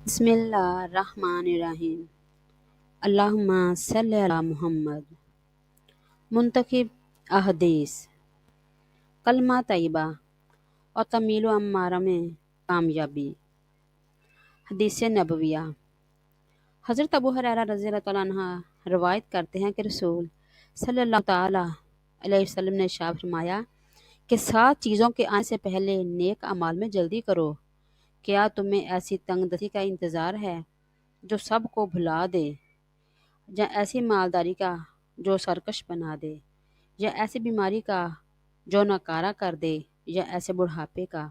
بسم اللہ الرحمن الرحیم۔ اللہم صلی علی محمد۔ منتخب احادیث: کلمہ طیبہ اور تمیل و امارہ میں کامیابی۔ حدیث نبویہ: حضرت ابو ہریرہ رضی اللہ تعالیٰ عنہ روایت کرتے ہیں کہ رسول صلی اللہ تعالیٰ علیہ وسلم نے ارشاد فرمایا کہ 7 چیزوں کے آنے سے پہلے نیک اعمال میں جلدی کرو۔ کیا تمہیں ایسی تنگ دستی کا انتظار ہے جو سب کو بھلا دے، یا ایسی مالداری کا جو سرکش بنا دے، یا ایسی بیماری کا جو ناکارہ کر دے، یا ایسے بڑھاپے کا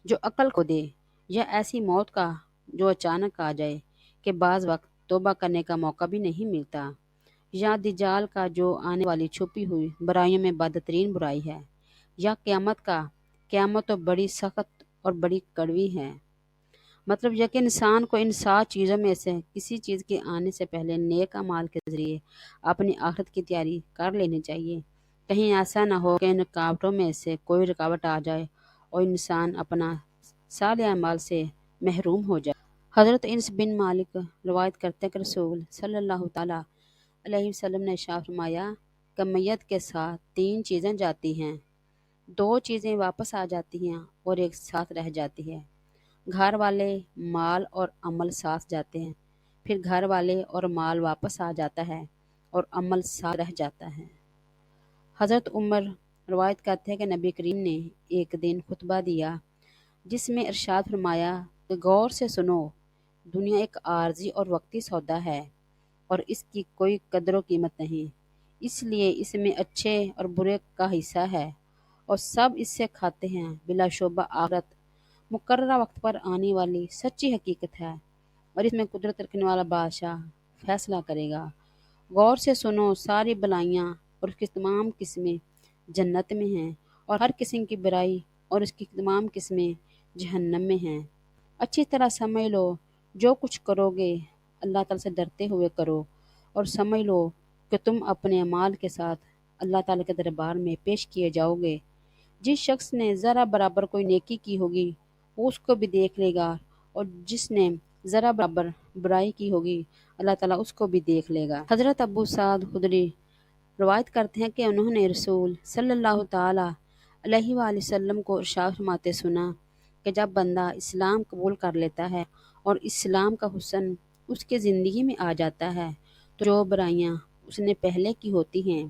جو عقل کو دے، یا ایسی موت کا جو اچانک آ جائے کہ بعض وقت توبہ کرنے کا موقع بھی نہیں ملتا، یا دجال کا جو آنے والی چھپی ہوئی برائیوں میں بدترین برائی ہے، یا قیامت کا، قیامت تو بڑی سخت اور بڑی کڑوی ہے۔ مطلب یہ کہ انسان کو ان 7 چیزوں میں سے کسی چیز کے آنے سے پہلے نیک اعمال کے ذریعے اپنی آخرت کی تیاری کر لینی چاہیے۔ کہیں ایسا نہ ہو کہ ان رکاوٹوں میں سے کوئی رکاوٹ آ جائے اور انسان اپنا صالح اعمال سے محروم ہو جائے۔ حضرت انس بن مالک روایت کرتے ہیں کہ رسول صلی اللہ تعالیٰ علیہ وسلم نے ارشاد فرمایا کہ میت کے ساتھ 3 چیزیں جاتی ہیں، 2 چیزیں واپس آ جاتی ہیں اور ایک ساتھ رہ جاتی ہے۔ گھر والے، مال اور عمل ساتھ جاتے ہیں، پھر گھر والے اور مال واپس آ جاتا ہے اور عمل ساتھ رہ جاتا ہے۔ حضرت عمر روایت کرتے ہیں کہ نبی کریم نے ایک دن خطبہ دیا جس میں ارشاد فرمایا کہ غور سے سنو، دنیا ایک عارضی اور وقتی سودا ہے اور اس کی کوئی قدر و قیمت نہیں، اس لیے اس میں اچھے اور برے کا حصہ ہے اور سب اس سے کھاتے ہیں۔ بلا شبہ آخرت مقررہ وقت پر آنے والی سچی حقیقت ہے اور اس میں قدرت رکھنے والا بادشاہ فیصلہ کرے گا۔ غور سے سنو، ساری بلائیاں اور اس کی تمام قسمیں جنت میں ہیں اور ہر قسم کی برائی اور اس کی تمام قسمیں جہنم میں ہیں۔ اچھی طرح سمجھ لو، جو کچھ کرو گے اللہ تعالیٰ سے ڈرتے ہوئے کرو اور سمجھ لو کہ تم اپنے اعمال کے ساتھ اللہ تعالیٰ کے دربار میں پیش کیے جاؤ گے۔ جس شخص نے ذرا برابر کوئی نیکی کی ہوگی وہ اس کو بھی دیکھ لے گا، اور جس نے ذرا برابر برائی کی ہوگی اللہ تعالیٰ اس کو بھی دیکھ لے گا۔ حضرت ابو سعد خدری روایت کرتے ہیں کہ انہوں نے رسول صلی اللہ تعالیٰ علیہ وآلہ وسلم کو ارشاد فرماتے سنا کہ جب بندہ اسلام قبول کر لیتا ہے اور اسلام کا حسن اس کی زندگی میں آ جاتا ہے تو جو برائیاں اس نے پہلے کی ہوتی ہیں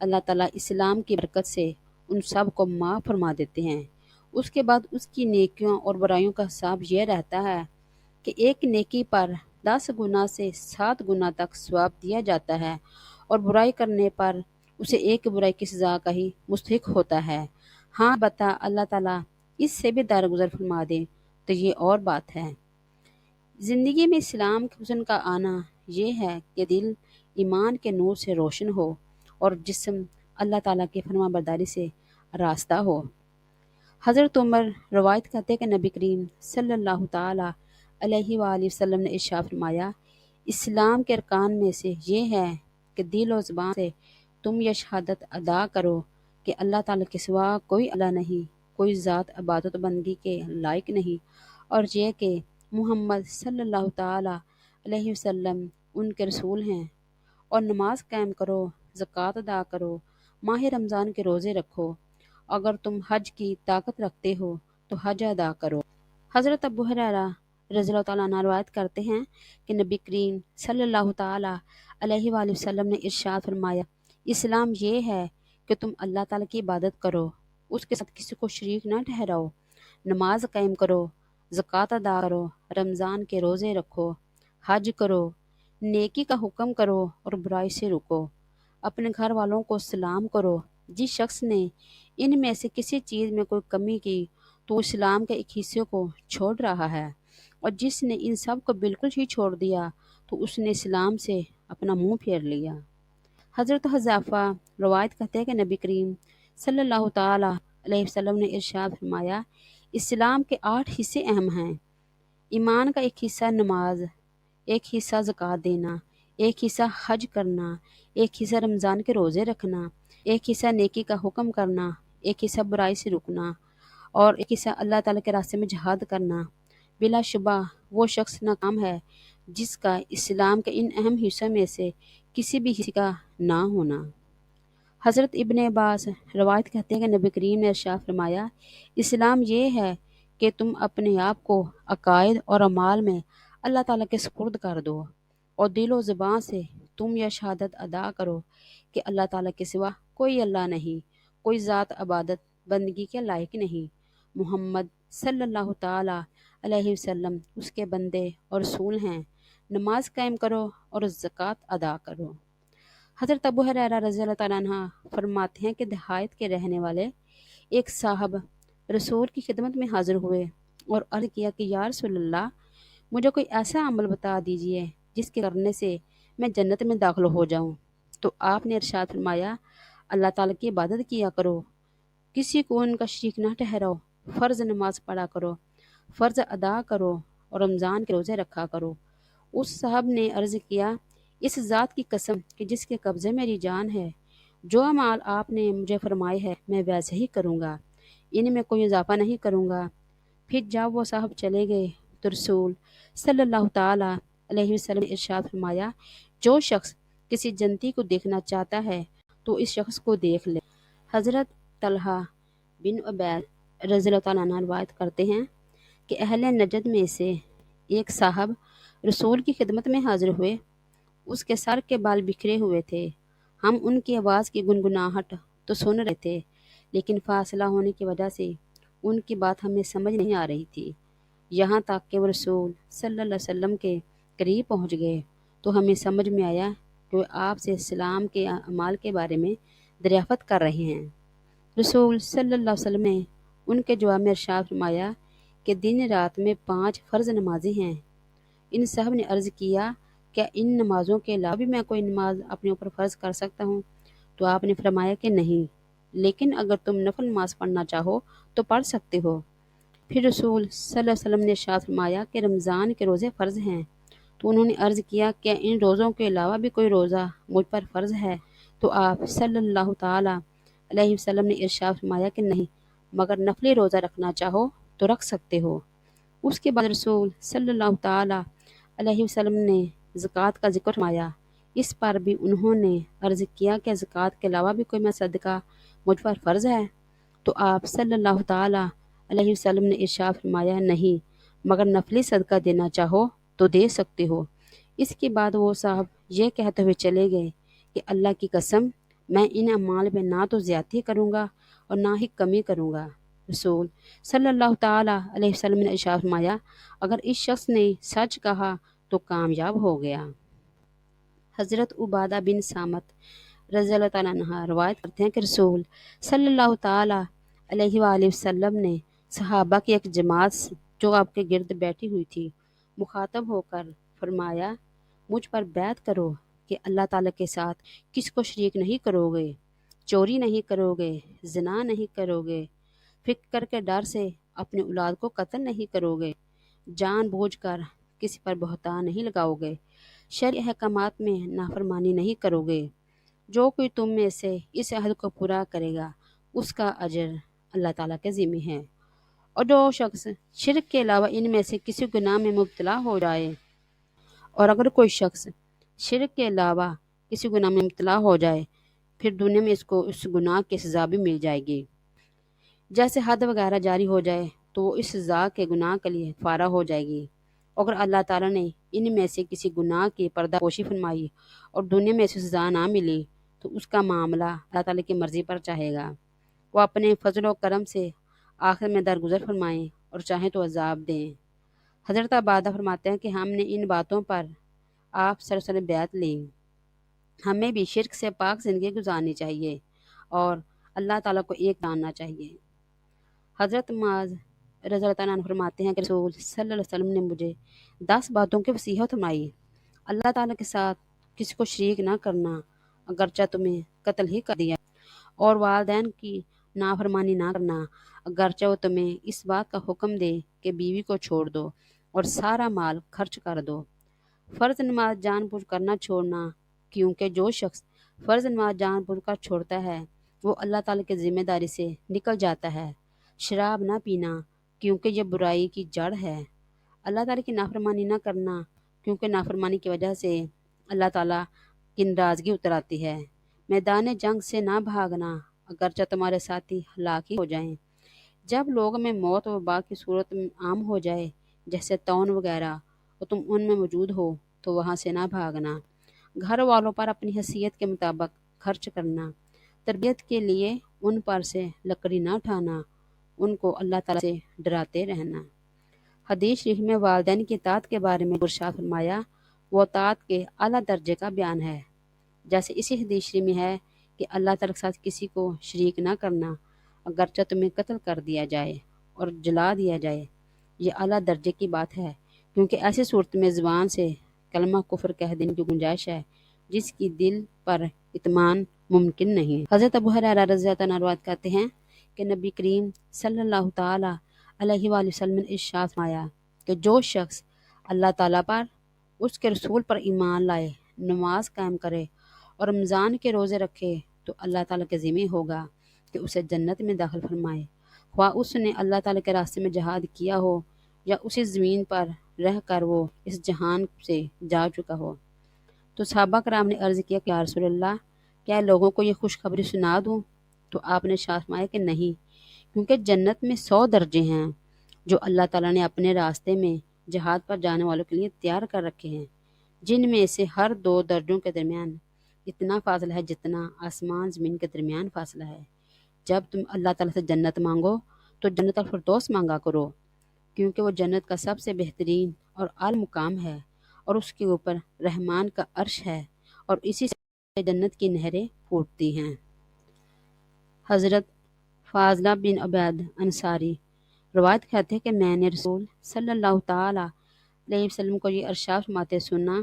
اللہ تعالیٰ اسلام کی برکت سے ان سب کو معاف فرما دیتے ہیں۔ اس کے بعد اس کی نیکیوں اور برائیوں کا حساب یہ رہتا ہے کہ ایک نیکی پر 10 گنا سے 7 گنا تک ثواب دیا جاتا ہے اور برائی کرنے پر اسے ایک برائی کی سزا کا ہی مستحق ہوتا ہے۔ ہاں بتا اللہ تعالیٰ اس سے بھی درگزر فرما دے تو یہ اور بات ہے۔ زندگی میں اسلام کے حسن کا آنا یہ ہے کہ دل ایمان کے نور سے روشن ہو اور جسم اللہ تعالیٰ کی فرما برداری سے راستہ ہو۔ حضرت عمر روایت کرتے کہ نبی کریم صلی اللہ تعالیٰ علیہ وآلہ وسلم نے ارشاد فرمایا اسلام کے ارکان میں سے یہ ہے کہ دل و زبان سے تم یہ شہادت ادا کرو کہ اللہ تعالیٰ کے سوا کوئی الہ نہیں، کوئی ذات عبادت و بندگی کے لائق نہیں، اور یہ کہ محمد صلی اللہ تعالیٰ علیہ وسلم ان کے رسول ہیں، اور نماز قائم کرو، زکوٰۃ ادا کرو، ماہ رمضان کے روزے رکھو، اگر تم حج کی طاقت رکھتے ہو تو حج ادا کرو۔ حضرت ابو ہریرہ رضی اللہ تعالیٰ عنہ روایت کرتے ہیں کہ نبی کریم صلی اللہ تعالیٰ علیہ وآلہ وسلم نے ارشاد فرمایا اسلام یہ ہے کہ تم اللہ تعالیٰ کی عبادت کرو، اس کے ساتھ کسی کو شریک نہ ٹھہراؤ، نماز قائم کرو، زکوٰۃ ادا کرو، رمضان کے روزے رکھو، حج کرو، نیکی کا حکم کرو اور برائی سے رکو، اپنے گھر والوں کو سلام کرو۔ جس شخص نے ان میں سے کسی چیز میں کوئی کمی کی تو وہ اسلام کے ایک حصے کو چھوڑ رہا ہے، اور جس نے ان سب کو بالکل ہی چھوڑ دیا تو اس نے اسلام سے اپنا منہ پھیر لیا۔ حضرت حذیفہ روایت کرتے ہیں کہ نبی کریم صلی اللہ تعالیٰ علیہ وسلم نے ارشاد فرمایا اسلام کے 8 حصے اہم ہیں۔ ایمان کا ایک حصہ نماز، ایک حصہ زکوٰۃ دینا، ایک حصہ حج کرنا، ایک حصہ رمضان کے روزے رکھنا، ایک حصہ نیکی کا حکم کرنا، ایک حصہ برائی سے رکنا، اور ایک حصہ اللہ تعالیٰ کے راستے میں جہاد کرنا۔ بلا شبہ وہ شخص ناکام ہے جس کا اسلام کے ان اہم حصوں میں سے کسی بھی حصے کا نہ ہونا۔ حضرت ابن عباس روایت کہتے ہیں کہ نبی کریم نے ارشاد فرمایا، اسلام یہ ہے کہ تم اپنے آپ کو عقائد اور اعمال میں اللہ تعالیٰ کے سپرد کر دو اور دل و زبان سے تم یہ شہادت ادا کرو کہ اللہ تعالیٰ کے سوا کوئی اللہ نہیں، کوئی ذات عبادت بندگی کے لائق نہیں، محمد صلی اللہ تعالیٰ علیہ وسلم اس کے بندے اور رسول ہیں، نماز قائم کرو اور زکوٰۃ ادا کرو۔ حضرت ابو ہریرہ رضی اللہ تعالیٰ عنہ فرماتے ہیں کہ دیہات کے رہنے والے ایک صاحب رسول کی خدمت میں حاضر ہوئے اور عرض کیا کہ یا رسول اللہ، مجھے کوئی ایسا عمل بتا دیجئے جس کے کرنے سے میں جنت میں داخل ہو جاؤں۔ تو آپ نے ارشاد فرمایا، اللہ تعالیٰ کی عبادت کیا کرو، کسی کو ان کا شریک نہ ٹھہراؤ، فرض نماز پڑھا کرو، فرض ادا کرو اور رمضان کے روزے رکھا کرو۔ اس صاحب نے عرض کیا، اس ذات کی قسم کہ جس کے قبضے میری جان ہے، جو اعمال آپ نے مجھے فرمائے ہے میں ویسے ہی کروں گا، ان میں کوئی اضافہ نہیں کروں گا۔ پھر جب وہ صاحب چلے گئے تو رسول صلی اللہ تعالیٰ علیہ وسلم نے ارشاد فرمایا، جو شخص کسی جنتی کو دیکھنا چاہتا ہے تو اس شخص کو دیکھ لے۔ حضرت طلحہ بن عبید رضی اللہ تعالیٰ عنہ روایت کرتے ہیں کہ اہل نجد میں سے ایک صاحب رسول کی خدمت میں حاضر ہوئے، اس کے سر کے بال بکھرے ہوئے تھے، ہم ان کی آواز کی گنگناہٹ تو سن رہے تھے لیکن فاصلہ ہونے کی وجہ سے ان کی بات ہمیں سمجھ نہیں آ رہی تھی، یہاں تک کہ وہ رسول صلی اللہ علیہ وسلم کے قریب پہنچ گئے تو ہمیں سمجھ میں آیا کہ وہ آپ سے اسلام کے اعمال کے بارے میں دریافت کر رہے ہیں۔ رسول صلی اللہ علیہ وسلم نے ان کے جواب میں ارشاد فرمایا کہ دن رات میں 5 فرض نمازیں ہیں۔ ان صاحب نے عرض کیا، کیا ان نمازوں کے علاوہ بھی میں کوئی نماز اپنے اوپر فرض کر سکتا ہوں؟ تو آپ نے فرمایا کہ نہیں، لیکن اگر تم نفل نماز پڑھنا چاہو تو پڑھ سکتے ہو۔ پھر رسول صلی اللہ علیہ وسلم نے ارشاد فرمایا کہ رمضان کے روزے فرض ہیں۔ تو انہوں نے عرض کیا، کیا ان روزوں کے علاوہ بھی کوئی روزہ مجھ پر فرض ہے؟ تو آپ صلی اللہ تعالیٰ علیہ وسلم نے ارشاد فرمایا کہ نہیں، مگر نفلی روزہ رکھنا چاہو تو رکھ سکتے ہو۔ اس کے بعد رسول صلی اللہ تعالیٰ علیہ وسلم نے زکوٰۃ کا ذکر فرمایا، اس پر بھی انہوں نے عرض کیا کہ زکوٰۃ کے علاوہ بھی کوئی صدقہ مجھ پر فرض ہے؟ تو آپ صلی اللہ تعالیٰ علیہ وسلم نے ارشاد فرمایا، نہیں، مگر نفلی صدقہ دینا چاہو تو دے سکتے ہو۔ اس کے بعد وہ صاحب یہ کہتے ہوئے چلے گئے کہ اللہ کی قسم، میں ان اعمال میں نہ تو زیادتی کروں گا اور نہ ہی کمی کروں گا۔ رسول صلی اللہ تعالیٰ علیہ وسلم نے ارشاد فرمایا، اگر اس شخص نے سچ کہا تو کامیاب ہو گیا۔ حضرت عبادہ بن صامت رضی اللہ تعالیٰ عنہ روایت کرتے ہیں کہ رسول صلی اللہ تعالیٰ علیہ وآلہ وسلم نے صحابہ کی ایک جماعت جو آپ کے گرد بیٹھی ہوئی تھی مخاطب ہو کر فرمایا، مجھ پر بیعت کرو کہ اللہ تعالیٰ کے ساتھ کس کو شریک نہیں کرو گے، چوری نہیں کرو گے، زنا نہیں کرو گے، فکر کے ڈر سے اپنے اولاد کو قتل نہیں کرو گے، جان بوجھ کر کسی پر بہتان نہیں لگاؤ گے، شرعی احکامات میں نافرمانی نہیں کرو گے۔ جو کوئی تم میں سے اس عہد کو پورا کرے گا اس کا اجر اللہ تعالیٰ کے ذمہ ہے، اور جو شخص شرک کے علاوہ ان میں سے کسی گناہ میں مبتلا ہو جائے، اور اگر کوئی شخص شرک کے علاوہ کسی گناہ میں مبتلا ہو جائے پھر دنیا میں اس کو اس گناہ کی سزا بھی مل جائے گی، جیسے حد وغیرہ جاری ہو جائے تو وہ اس سزا کے گناہ کے لیے فارغ ہو جائے گی۔ اگر اللہ تعالیٰ نے ان میں سے کسی گناہ کی پردہ پوشی فرمائی اور دنیا میں اسے سزا نہ ملی تو اس کا معاملہ اللہ تعالیٰ کی مرضی پر چاہے گا، وہ اپنے فضل و کرم سے آخر میں درگزر فرمائیں اور چاہیں تو عذاب دیں۔ حضرت عبادہ فرماتے ہیں کہ ہم نے ان باتوں پر آپ صلی اللہ علیہ وسلم بیعت لی، ہمیں بھی شرک سے پاک زندگی گزارنی چاہیے اور اللہ تعالیٰ کو ایک جاننا چاہیے۔ حضرت معاذ رضی اللہ تعالیٰ عنہ فرماتے ہیں کہ رسول صلی اللہ علیہ وسلم نے مجھے 10 باتوں کی وصیت فرمائی، اللہ تعالیٰ کے ساتھ کسی کو شریک نہ کرنا اگرچہ تمہیں قتل ہی کر دیا، اور والدین کی نافرمانی نہ کرنا اگرچہ وہ تمہیں اس بات کا حکم دے کہ بیوی کو چھوڑ دو اور سارا مال خرچ کر دو، فرض نماز جان بوجھ کر نہ چھوڑنا، کیونکہ جو شخص فرض نماز جان بوجھ کر چھوڑتا ہے وہ اللہ تعالیٰ کی ذمہ داری سے نکل جاتا ہے، شراب نہ پینا کیونکہ یہ برائی کی جڑ ہے، اللہ تعالیٰ کی نافرمانی نہ کرنا، کیونکہ نافرمانی کی وجہ سے اللہ تعالیٰ کی ناراضگی اتر آتی ہے۔ میدان جنگ سے نہ بھاگنا، اگرچہ تمہارے ساتھی ہلاک ہی ہو جائیں۔ جب لوگوں میں موت و وبا کی صورت میں عام ہو جائے، جیسے طاعون وغیرہ، اور تم ان میں موجود ہو تو وہاں سے نہ بھاگنا۔ گھر والوں پر اپنی حیثیت کے مطابق خرچ کرنا، تربیت کے لیے ان پر سے لکڑی نہ اٹھانا، ان کو اللہ تعالیٰ سے ڈراتے رہنا۔ حدیث شریف میں والدین کی اطاعت کے بارے میں ارشاد فرمایا، وہ اطاعت کے اعلیٰ درجے کا بیان ہے۔ جیسے اسی حدیث شریف میں ہے کہ اللہ تعالیٰ کے ساتھ کسی کو شریک نہ کرنا، اگرچہ تمہیں قتل کر دیا جائے اور جلا دیا جائے۔ یہ اعلیٰ درجے کی بات ہے، کیونکہ ایسی صورت میں زبان سے کلمہ کفر کہہ دینے کی گنجائش ہے، جس کی دل پر اطمینان ممکن نہیں۔ حضرت ابو ہریرہ رضی اللہ عنہ روایت کرتے ہیں کہ نبی کریم صلی اللہ تعالیٰ علیہ وآلہ وسلم نے ارشاد فرمایا کہ جو شخص اللہ تعالیٰ پر، اس کے رسول پر ایمان لائے، نماز قائم کرے اور رمضان کے روزے رکھے، تو اللہ تعالیٰ کے ذمہ ہوگا کہ اسے جنت میں داخل فرمائے، خواہ اس نے اللہ تعالیٰ کے راستے میں جہاد کیا ہو یا اسی زمین پر رہ کر وہ اس جہان سے جا چکا ہو۔ تو صحابہ کرام نے عرض کیا کہ یا رسول اللہ، کیا لوگوں کو یہ خوشخبری سنا دوں؟ تو آپ نے ارشاد فرمایا کہ نہیں، کیونکہ جنت میں 100 درجے ہیں جو اللہ تعالیٰ نے اپنے راستے میں جہاد پر جانے والوں کے لیے تیار کر رکھے ہیں، جن میں سے ہر 2 درجوں کے درمیان اتنا فاصلہ ہے جتنا آسمان زمین کے درمیان فاصلہ ہے۔ جب تم اللہ تعالیٰ سے جنت مانگو تو جنت الفردوس مانگا کرو، کیونکہ وہ جنت کا سب سے بہترین اور اعلی مقام ہے، اور اس کے اوپر رحمان کا عرش ہے، اور اسی سے جنت کی نہریں پھوٹتی ہیں۔ حضرت فاضلہ بن عبید انصاری روایت کرتے ہیں کہ میں نے رسول صلی اللہ تعالیٰ علیہ وسلم کو یہ ارشاد فرماتے سنا،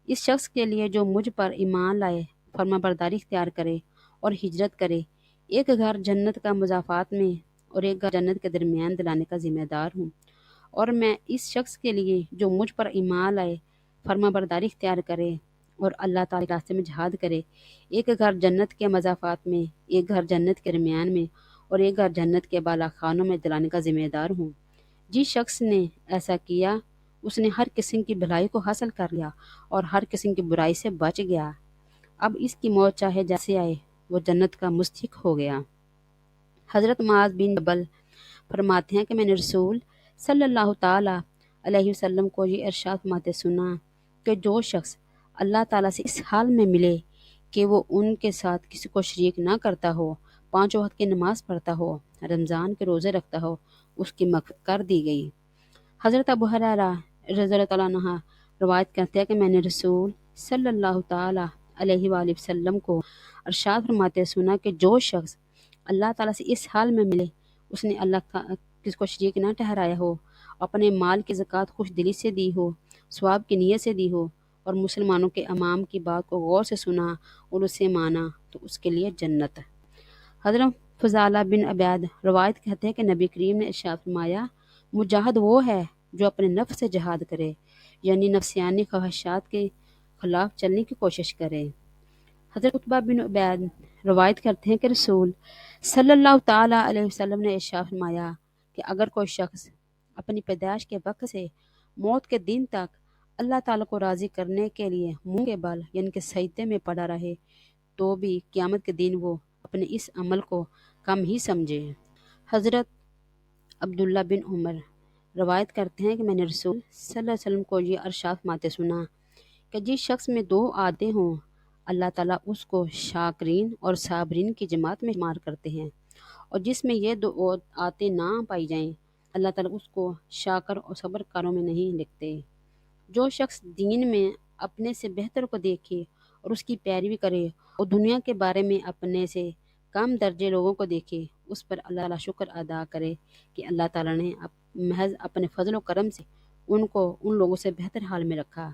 اس شخص کے لیے جو مجھ پر ایمان لائے، فرما برداری اختیار کرے اور ہجرت کرے، ایک گھر جنت کا مضافات میں اور ایک گھر جنت کے درمیان دلانے کا ذمہ دار ہوں، اور میں اس شخص کے لیے جو مجھ پر ایمان لائے، فرما برداری اختیار کرے اور اللہ تعالیٰ کے راستے میں جہاد کرے، ایک گھر جنت کے مضافات میں، ایک گھر جنت کے درمیان میں اور ایک گھر جنت کے بالا خانوں میں دلانے کا ذمہ دار ہوں۔ جس شخص نے ایسا کیا، اس نے ہر قسم کی بھلائی کو حاصل کر لیا اور ہر قسم کی برائی سے بچ گیا۔ اب اس کی موت چاہے جیسے آئے، وہ جنت کا مستحق ہو گیا۔ حضرت معاذ بن جبل فرماتے ہیں کہ میں نے رسول صلی اللہ تعالیٰ علیہ وسلم کو یہ ارشاد فرماتے سنا کہ جو شخص اللہ تعالیٰ سے اس حال میں ملے کہ وہ ان کے ساتھ کسی کو شریک نہ کرتا ہو، 5 وقت کی نماز پڑھتا ہو، رمضان کے روزے رکھتا ہو، اس کی مغفرت کر دی گئی۔ حضرت ابو ہریرہ رضی اللہ تعالیٰ عنہ روایت کرتے ہیں کہ میں نے رسول صلی اللہ تعالیٰ علیہ وآلہ وسلم کو ارشاد فرماتے سنا کہ جو شخص اللہ تعالیٰ سے اس حال میں ملے، اس نے اللہ کا کس کو شریک نہ ٹھہرایا ہو، اپنے مال کی زکوٰۃ خوش دلی سے دی ہو، ثواب کی نیت سے دی ہو، اور مسلمانوں کے امام کی بات کو غور سے سنا اور اسے مانا، تو اس کے لیے جنت۔ حضرت فضالہ بن عبید روایت کہتے ہیں کہ نبی کریم نے ارشاد فرمایا، مجاہد وہ ہے جو اپنے نفس سے جہاد کرے، یعنی نفسیانی خواہشات کے خلاف چلنے کی کوشش کرے۔ حضرت عتبہ بن عبید روایت کرتے ہیں کہ رسول صلی اللہ تعالیٰ علیہ وسلم نے ارشاد فرمایا کہ اگر کوئی شخص اپنی پیدائش کے وقت سے موت کے دن تک اللہ تعالیٰ کو راضی کرنے کے لیے منہ کے بل یعنی کہ سجدے میں پڑا رہے، تو بھی قیامت کے دن وہ اپنے اس عمل کو کم ہی سمجھے۔ حضرت عبداللہ بن عمر روایت کرتے ہیں کہ میں نے رسول صلی اللہ علیہ وسلم کو یہ ارشاد فرماتے سنا کہ جس شخص میں 2 عادتیں ہوں، اللہ تعالیٰ اس کو شاکرین اور صابرین کی جماعت میں شمار کرتے ہیں، اور جس میں یہ 2 عادتیں نہ پائی جائیں، اللہ تعالیٰ اس کو شاکر اور صبر کاروں میں نہیں لکھتے۔ جو شخص دین میں اپنے سے بہتر کو دیکھے اور اس کی پیروی کرے، اور دنیا کے بارے میں اپنے سے کم درجے لوگوں کو دیکھے، اس پر اللہ تعالیٰ شکر ادا کرے کہ اللہ تعالیٰ نے محض اپنے فضل و کرم سے ان کو ان لوگوں سے بہتر حال میں رکھا،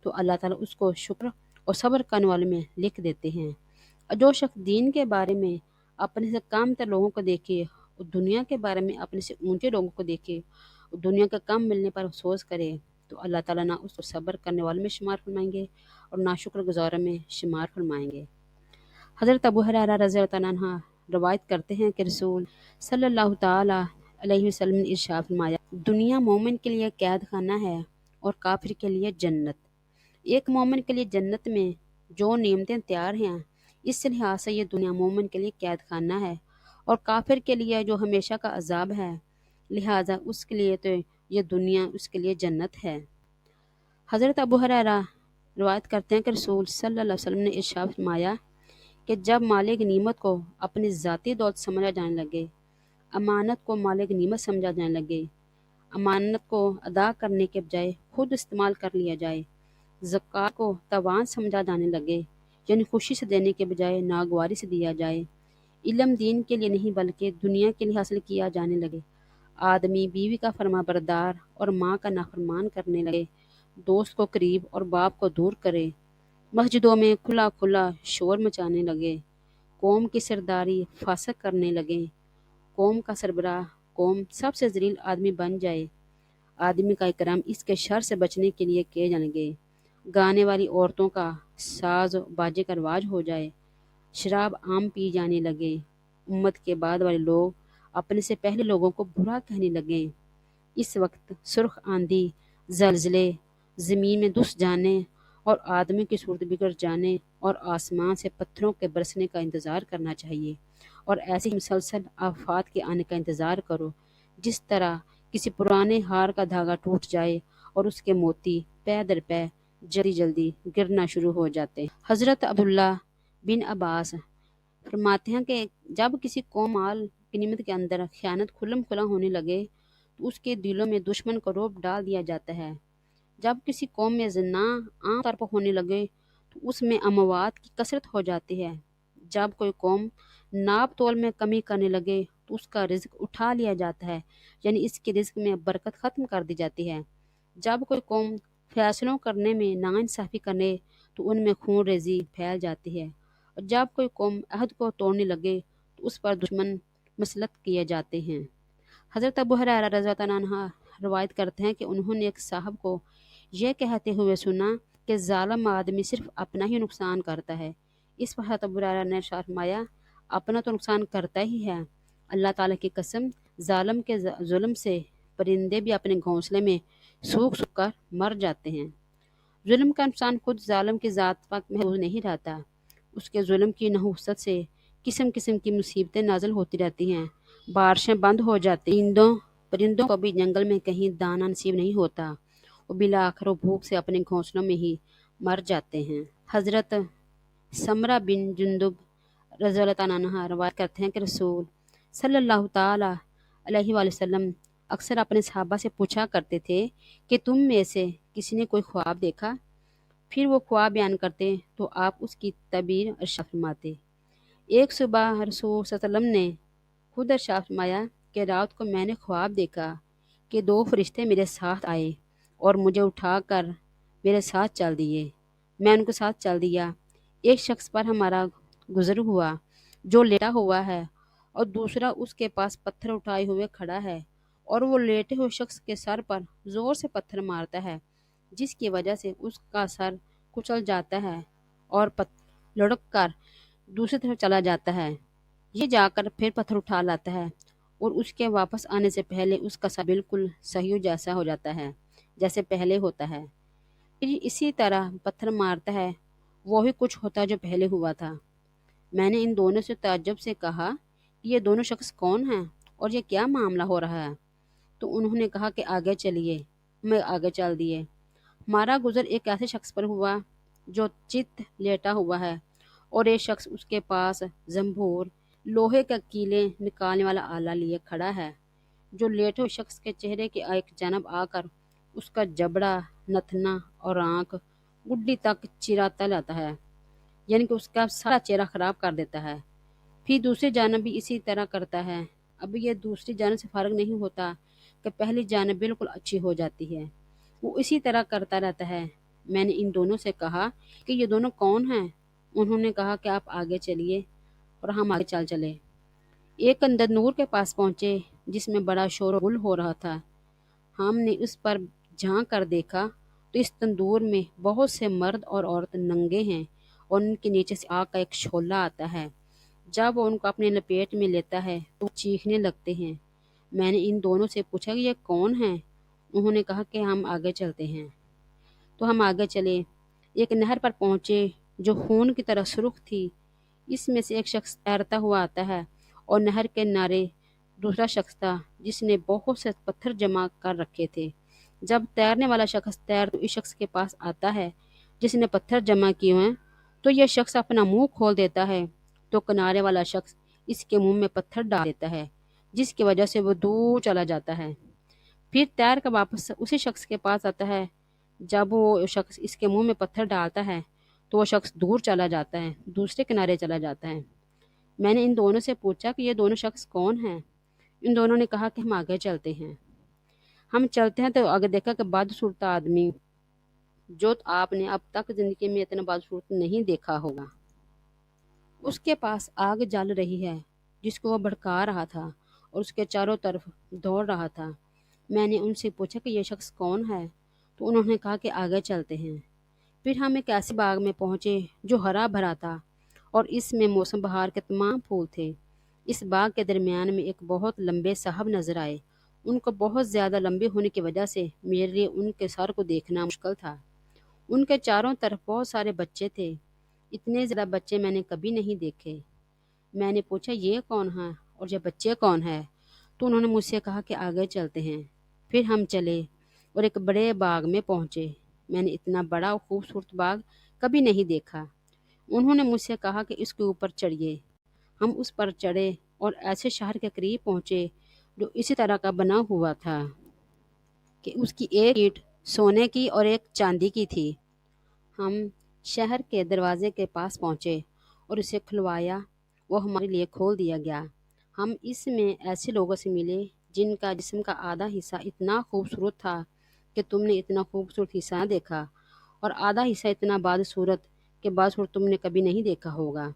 تو اللہ تعالیٰ اس کو شکر اور صبر کرنے والے میں لکھ دیتے ہیں۔ اور جو شخص دین کے بارے میں اپنے سے کم تر لوگوں کو دیکھے اور دنیا کے بارے میں اپنے سے اونچے لوگوں کو دیکھے اور دنیا کا کم ملنے پر افسوس کرے، تو اللہ تعالیٰ نہ اس کو صبر کرنے والوں میں شمار فرمائیں گے اور نہ شکر گزاروں میں شمار فرمائیں گے۔ حضرت ابو ہریرہ رضی اللہ عنہ روایت کرتے ہیں کہ رسول صلی اللہ تعالیٰ علیہ وسلم نے ارشاد فرمایا، دنیا مومن کے لیے قید خانہ ہے اور کافر کے لیے جنت۔ ایک مومن کے لیے جنت میں جو نعمتیں تیار ہیں، اس لحاظ سے یہ دنیا مومن کے لیے قید خانہ ہے، اور کافر کے لیے جو ہمیشہ کا عذاب ہے، لہٰذا اس کے لیے تو یہ دنیا اس کے لیے جنت ہے۔ حضرت ابو ہریرہ روایت کرتے ہیں کہ رسول صلی اللہ علیہ وسلم نے ارشاد فرمایا کہ جب مالک نعمت کو اپنی ذاتی دولت سمجھا جانے لگے، امانت کو مالک نعمت سمجھا جانے لگے، امانت کو ادا کرنے کے بجائے خود استعمال کر لیا جائے، زکوٰۃ کو تاوان سمجھا جانے لگے، یعنی خوشی سے دینے کے بجائے ناگواری سے دیا جائے، علم دین کے لیے نہیں بلکہ دنیا کے لیے حاصل کیا جانے لگے، آدمی بیوی کا فرما بردار اور ماں کا نافرمان کرنے لگے، دوست کو قریب اور باپ کو دور کرے، مسجدوں میں کھلا کھلا شور مچانے لگے، قوم کی سرداری فاسق کرنے لگے، قوم کا سربراہ قوم سب سے ذلیل آدمی بن جائے، آدمی کا اکرام اس کے شر سے بچنے کے لیے کیے جائیں گے، گانے والی عورتوں کا ساز و باجے کا رواج ہو جائے، شراب عام پی جانے لگے، امت کے بعد والے لوگ اپنے سے پہلے لوگوں کو برا کہنے لگیں۔ اس وقت سرخ آندھی، زلزلے، زمین میں دھس جانے اور آدمی کی صورت بگڑ جانے اور آسمان سے پتھروں کے برسنے کا انتظار کرنا چاہیے، اور ایسی ہی مسلسل آفات کے آنے کا انتظار کرو، جس طرح کسی پرانے ہار کا دھاگا ٹوٹ جائے اور اس کے موتی پے در پے جلدی جلدی گرنا شروع ہو جاتے ہیں۔ حضرت عبداللہ بن عباس فرماتے ہیں کہ جب کسی قوم مال غنیمت کے اندر خیانت کھلم کھلا ہونے لگے تو اس کے دلوں میں دشمن کا رعب ڈال دیا جاتا ہے۔ جب کسی قوم میں زنا عام طور پر ہونے لگے تو اس میں اموات کی کثرت ہو جاتی ہے۔ جب کوئی قوم ناپ تول میں کمی کرنے لگے تو اس کا رزق اٹھا لیا جاتا ہے، یعنی اس کے رزق میں برکت ختم کر دی جاتی ہے۔ جب کوئی قوم فیصلوں کرنے میں ناانصافی کرنے تو ان میں خون ریزی پھیل جاتی ہے، اور جب کوئی قوم عہد کو توڑنے لگے تو اس پر دشمن مسلط کیے جاتے ہیں۔ حضرت ابو ہریرہ رضی اللہ عنہ روایت کرتے ہیں کہ انہوں نے ایک صاحب کو یہ کہتے ہوئے سنا کہ ظالم آدمی صرف اپنا ہی نقصان کرتا ہے۔ اس پر حضرت ابو ہریرہ نے ارشاد فرمایا، اپنا تو نقصان کرتا ہی ہے، اللہ تعالیٰ کی قسم، ظالم کے ظلم سے پرندے بھی اپنے گھونسلے میں سوکھ سوکھ کر مر جاتے ہیں۔ ظلم کا نقصان خود ظالم کی ذات پر محفوظ نہیں رہتا، اس کے ظلم کی نحوست سے قسم قسم کی مصیبتیں نازل ہوتی رہتی ہیں، بارشیں بند ہو جاتی، پرندوں کو بھی جنگل میں کہیں دانہ نصیب نہیں ہوتا، وہ بالآخر وہ بھوک سے اپنے گھونسلوں میں ہی مر جاتے ہیں۔ حضرت سمرہ بن جندب رضی اللہ تعالیٰ عنہ روایت کرتے ہیں کہ رسول صلی اللہ تعالیٰ علیہ وآلہ وسلم اکثر اپنے صحابہ سے پوچھا کرتے تھے کہ تم میں سے کسی نے کوئی خواب دیکھا؟ پھر وہ خواب بیان کرتے تو آپ اس کی تعبیر ارشاد فرماتے۔ ایک صبح رسول صلی اللہ علیہ وسلم نے خود ارشاد فرمایا کہ رات کو میں نے خواب دیکھا کہ دو فرشتے میرے ساتھ آئے اور مجھے اٹھا کر میرے ساتھ چل دیے، میں ان کے ساتھ چل دیا، ایک شخص پر ہمارا گزر ہوا جو لیٹا ہوا ہے اور دوسرا اس کے پاس پتھر اٹھائے ہوئے کھڑا ہے، اور وہ لیٹے ہوئے شخص کے سر پر زور سے پتھر مارتا ہے، جس کی وجہ سے اس کا سر کچل جاتا ہے اور لڑک کر دوسری طرف چلا جاتا ہے، یہ جا کر پھر پتھر اٹھا لاتا ہے اور اس کے واپس آنے سے پہلے اس کا سر بالکل صحیح جیسا ہو جاتا ہے جیسے پہلے ہوتا ہے، پھر اسی طرح پتھر مارتا ہے، وہی کچھ ہوتا جو پہلے ہوا تھا۔ میں نے ان دونوں سے تعجب سے کہا کہ یہ دونوں شخص کون ہیں اور یہ کیا معاملہ ہو رہا ہے؟ تو انہوں نے کہا کہ آگے چلیے، میں آگے چل دیے، ہمارا گزر ایک ایسے شخص پر ہوا جو چت لیٹا ہوا ہے اور ایک شخص اس کے پاس زنبور، لوہے کا کیلیں نکالنے والا آلہ لیے کھڑا ہے، جو لیٹے ہوئے شخص کے چہرے کے ایک جانب آ کر اس کا جبڑا، نتنا اور آنکھ گڈی تک چراتا لاتا ہے، یعنی کہ اس کا سارا چہرہ خراب کر دیتا ہے، پھر دوسری جانب بھی اسی طرح کرتا ہے، اب یہ دوسری جانب سے فارغ نہیں ہوتا کہ پہلی جانب بالکل اچھی ہو جاتی ہے، وہ اسی طرح کرتا رہتا ہے۔ میں نے ان دونوں سے کہا کہ یہ دونوں کون ہیں؟ انہوں نے کہا کہ آپ آگے چلیے، اور ہم آگے چلے، ایک تندور کے پاس پہنچے جس میں بڑا شور و غل ہو رہا تھا، ہم نے اس پر جھانک کر دیکھا تو اس تندور میں بہت سے مرد اور عورت ننگے ہیں اور ان کے نیچے سے آگ کا ایک شعلہ آتا ہے، جب وہ ان کو اپنے لپیٹ میں لیتا ہے تو وہ چیخنے لگتے ہیں، میں نے ان دونوں سے پوچھا کہ یہ کون ہیں؟ انہوں نے کہا کہ ہم آگے چلتے ہیں۔ تو ہم آگے چلے، ایک نہر پر پہنچے جو خون کی طرح سرخ تھی۔ اس میں سے ایک شخص تیرتا ہوا آتا ہے اور نہر کے کنارے دوسرا شخص تھا جس نے بہت سے پتھر جمع کر رکھے تھے۔ جب تیرنے والا شخص تو اس شخص کے پاس آتا ہے جس نے پتھر جمع کیے ہیں، تو یہ شخص اپنا منہ کھول دیتا ہے، تو کنارے والا شخص اس کے منہ میں پتھر ڈال دیتا ہے، جس کی وجہ سے وہ دور چلا جاتا ہے۔ پھر تیر کر واپس اسی شخص کے پاس آتا ہے۔ جب وہ شخص اس کے منہ میں پتھر ڈالتا ہے تو وہ شخص دور چلا جاتا ہے، دوسرے کنارے چلا جاتا ہے۔ میں نے ان دونوں سے پوچھا کہ یہ دونوں شخص کون ہیں؟ ان دونوں نے کہا کہ ہم آگے چلتے ہیں۔ ہم چلتے ہیں تو آگے دیکھا کہ بدصورت آدمی جو آپ نے اب تک زندگی میں اتنا بدصورت نہیں دیکھا ہوگا، اس کے پاس آگ جل رہی ہے جس کو وہ بھڑکا رہا تھا اور اس کے چاروں طرف دوڑ رہا تھا۔ میں نے ان سے پوچھا کہ یہ شخص کون ہے؟ تو انہوں نے کہا کہ آگے چلتے ہیں۔ پھر ہم ایک ایسے باغ میں پہنچے جو ہرا بھرا تھا اور اس میں موسم بہار کے تمام پھول تھے۔ اس باغ کے درمیان میں ایک بہت لمبے صاحب نظر آئے۔ ان کو بہت زیادہ لمبے ہونے کی وجہ سے میرے لیے ان کے سر کو دیکھنا مشکل تھا۔ ان کے چاروں طرف بہت سارے بچے تھے۔ اتنے زیادہ بچے میں نے کبھی نہیں دیکھے۔ میں نے پوچھا یہ کون ہے اور یہ بچے کون ہیں؟ تو انہوں نے مجھ سے کہا کہ آگے چلتے ہیں۔ پھر ہم چلے اور ایک بڑے باغ میں پہنچے۔ میں نے اتنا بڑا اور خوبصورت باغ کبھی نہیں دیکھا۔ انہوں نے مجھ سے کہا کہ اس کے اوپر چڑھیے۔ ہم اس پر چڑھے اور ایسے شہر کے قریب پہنچے جو اسی طرح کا بنا ہوا تھا کہ اس کی ایک اینٹ سونے کی اور ایک چاندی کی تھی۔ ہم شہر کے دروازے کے پاس پہنچے اور اسے کھلوایا، وہ ہمارے لیے کھول دیا گیا۔ ہم اس میں ایسے لوگوں سے ملے جن کا جسم کا آدھا حصہ اتنا خوبصورت تھا کہ تم نے اتنا خوبصورت حصہ نہ دیکھا، اور آدھا حصہ اتنا بدصورت کہ بدصورت تم نے کبھی نہیں دیکھا ہوگا۔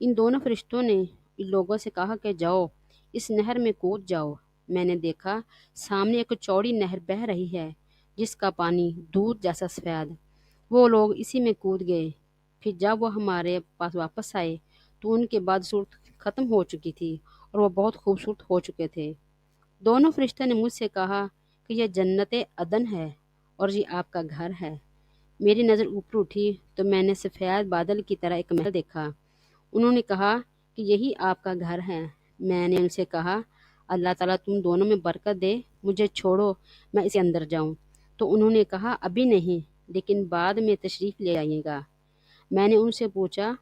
ان دونوں فرشتوں نے ان لوگوں سے کہا کہ جاؤ اس نہر میں کود جاؤ۔ میں نے دیکھا سامنے ایک چوڑی نہر بہہ رہی ہے جس کا پانی دودھ جیسا سفید۔ وہ لوگ اسی میں کود گئے۔ پھر جب وہ ہمارے پاس واپس آئے تو ان کی بدصورت ختم ہو چکی تھی اور وہ بہت خوبصورت ہو چکے تھے۔ دونوں فرشتوں نے مجھ سے کہا کہ یہ جنت عدن ہے اور یہ آپ کا گھر ہے۔ میری نظر اوپر اٹھی تو میں نے سفید بادل کی طرح ایک محل دیکھا۔ انہوں نے کہا کہ یہی آپ کا گھر ہے۔ میں نے ان سے کہا اللہ تعالیٰ تم دونوں میں برکت دے، مجھے چھوڑو میں اس کے اندر جاؤں۔ تو انہوں نے کہا ابھی نہیں، لیکن بعد میں تشریف لے آئیے گا۔ میں نے ان سے پوچھا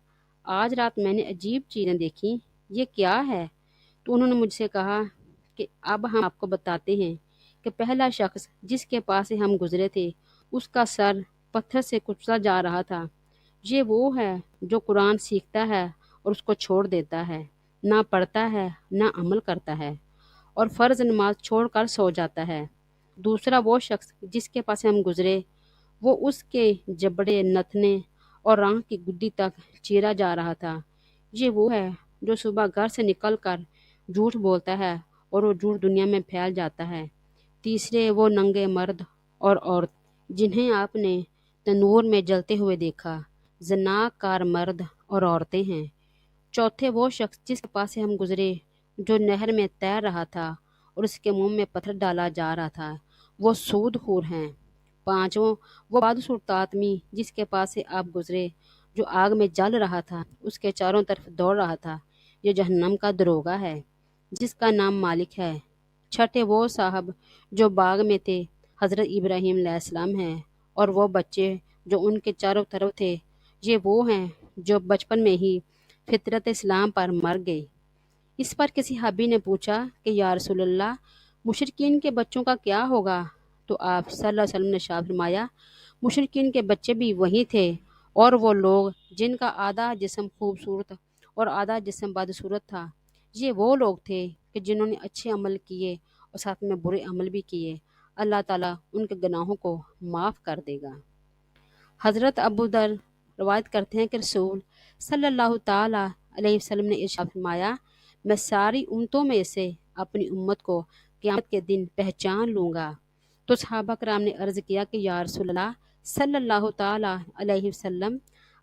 آج رات میں نے عجیب چیزیں دیکھیں، یہ کیا ہے؟ تو انہوں نے مجھ سے کہا کہ اب ہم آپ کو بتاتے ہیں کہ پہلا شخص جس کے پاس سے ہم گزرے تھے اس کا سر پتھر سے کچلا جا رہا تھا۔ یہ وہ ہے جو قرآن سیکھتا ہے اور اس کو چھوڑ دیتا ہے، نہ پڑھتا ہے نہ عمل کرتا ہے، اور فرض نماز چھوڑ کر سو جاتا ہے۔ دوسرا وہ شخص جس کے پاس سے ہم گزرے وہ اس کے جبڑے، نتنے اور رانگ کی گدی تک چیرا جا رہا تھا۔ یہ وہ ہے جو صبح گھر سے نکل کر جھوٹ بولتا ہے اور وہ جھوٹ دنیا میں پھیل جاتا ہے۔ تیسرے وہ ننگے مرد اور عورت جنہیں آپ نے تنور میں جلتے ہوئے دیکھا، زنا کار مرد اور عورتیں ہیں۔ چوتھے وہ شخص جس کے پاس سے ہم گزرے جو نہر میں تیر رہا تھا اور اس کے منہ میں پتھر ڈالا جا رہا تھا، وہ سود خور ہیں۔ پانچواں وہ بدصورت آدمی جس کے پاس سے آپ گزرے جو آگ میں جل رہا تھا، اس کے چاروں طرف دوڑ رہا تھا، یہ جہنم کا دروغہ ہے جس کا نام مالک ہے۔ چھٹے وہ صاحب جو باغ میں تھے حضرت ابراہیم علیہ السلام ہیں، اور وہ بچے جو ان کے چاروں طرف تھے یہ وہ ہیں جو بچپن میں ہی فطرت اسلام پر مر گئے۔ اس پر کسی صحابی نے پوچھا کہ یا رسول اللہ مشرکین کے بچوں کا کیا ہوگا؟ تو آپ صلی اللہ علیہ وسلم نے ارشاد فرمایا مشرکین کے بچے بھی وہی تھے، اور وہ لوگ جن کا آدھا جسم خوبصورت اور آدھا جسم بدصورت تھا، یہ وہ لوگ تھے کہ جنہوں نے اچھے عمل کیے اور ساتھ میں برے عمل بھی کیے، اللہ تعالیٰ ان کے گناہوں کو معاف کر دے گا۔ حضرت ابو ذر روایت کرتے ہیں کہ رسول صلی اللہ تعالیٰ علیہ وسلم نے ارشاد فرمایا میں ساری امتوں میں سے اپنی امت کو قیامت کے دن پہچان لوں گا۔ تو صحابہ کرام نے عرض کیا کہ یا رسول اللہ صلی اللہ تعالیٰ علیہ وسلم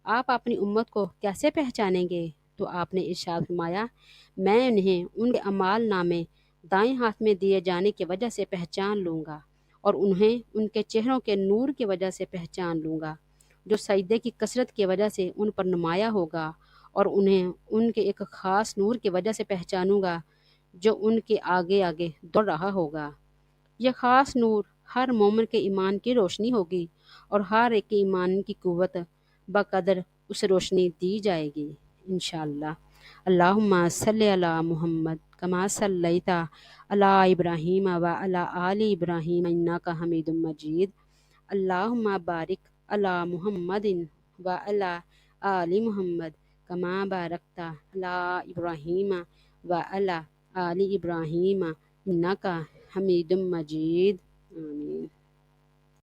آپ اپنی امت کو کیسے پہچانیں گے؟ تو آپ نے ارشاد فرمایا میں انہیں ان کے اعمال نامے دائیں ہاتھ میں دیے جانے کی وجہ سے پہچان لوں گا، اور انہیں ان کے چہروں کے نور کی وجہ سے پہچان لوں گا جو سجدے کی کثرت کی وجہ سے ان پر نمایاں ہوگا، اور انہیں ان کے ایک خاص نور کی وجہ سے پہچانوں گا جو ان کے آگے آگے دوڑ رہا ہوگا۔ یہ خاص نور ہر مومن کے ایمان کی روشنی ہوگی، اور ہر ایک کے ایمان کی قوت بقدر اس روشنی دی جائے گی انشاءاللہ۔ اللہم صلی علی محمد کما صلیت علی ابراہیم و علی آل ابراہیم انک حمید مجید۔ اللہم بارک علی محمد و علی آل محمد کما بارکت علی ابراہیم و علی آل ابراہیم انک حمید مجید۔ آمین۔